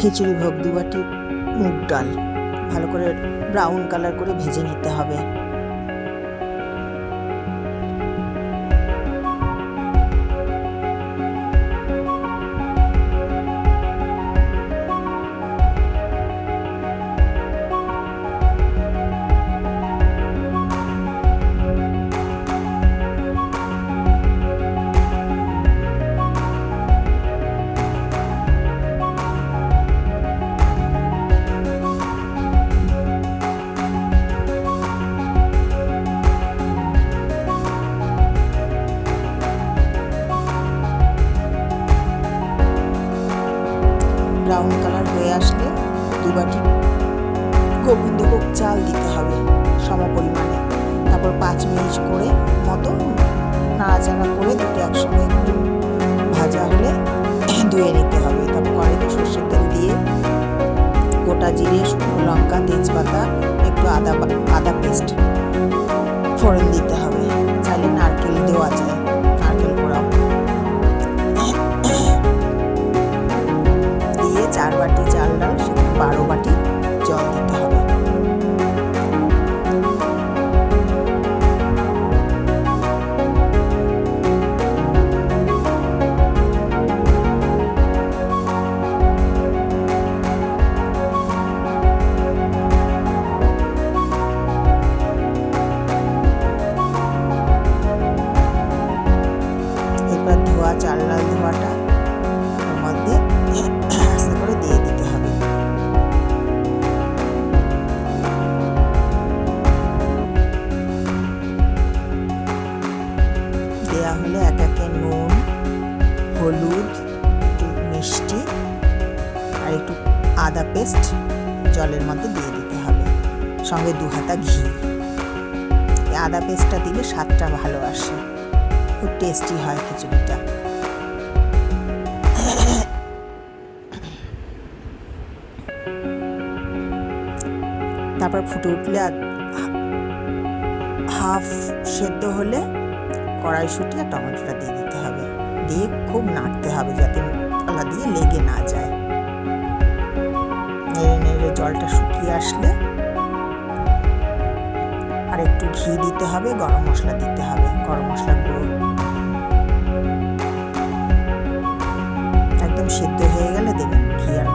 খিচুড়ি ভোগ 2 বাটি মুগ ডাল ভালো করে ব্রাউন কালার করে ভেজে নিতে হবে। ব্রাউন কালার হয়ে আসলে 2 বাটি গোবিন্দভোগ চাল দিতে হবে সম পরিমাণে। তারপর 5 মিনিট করে মতো নাড়াচাড়া করে দুটো একসঙ্গে একটু ভাজা হলে ধুয়ে নিতে হবে। তারপর কড়াইতে সর্ষের তেল দিয়ে গোটা জিরে, শুকনো লঙ্কা, তেজপাতা, একটু আদা পেস্ট ফোড়ন দিতে হবে। চাইলে নারকেল দেওয়া যায়, নারকেল কোড়াও দিয়ে 4 বাটি চাল ডাল 12 বাটি জল দিতে হবে। এবার ধোয়া চাল ডাল ধোয়াটা ওর মধ্যে আস্তে করে দিয়ে দিতে হবে। দেওয়া হলে এক একে নুন, হলুদ, একটু মিষ্টি আর একটু আদা পেস্ট জলের মধ্যে দিয়ে দিতে হবে, সঙ্গে 2 হাতা ঘি। আদা পেস্টটা দিলে স্বাদটা ভালো আসে, খুব টেস্টি হয় খিচুড়িটা। তারপর ফুটে উঠলে হাফ সেদ্ধ হলে কড়াইশুঁটি আর টমেটোটা দিয়ে দিতে হবে, দিয়ে খুব নাড়তে হবে যাতে তলা দিয়ে লেগে না যায়। নেড়ে নেড়ে জলটা শুকিয়ে আসলে আর একটু ঘি দিতে হবে, গরম মশলা দিতে হবে, গরম মশলা গুঁড়ো। একদম সেদ্ধ হয়ে গেলে দেবেন ঘি আর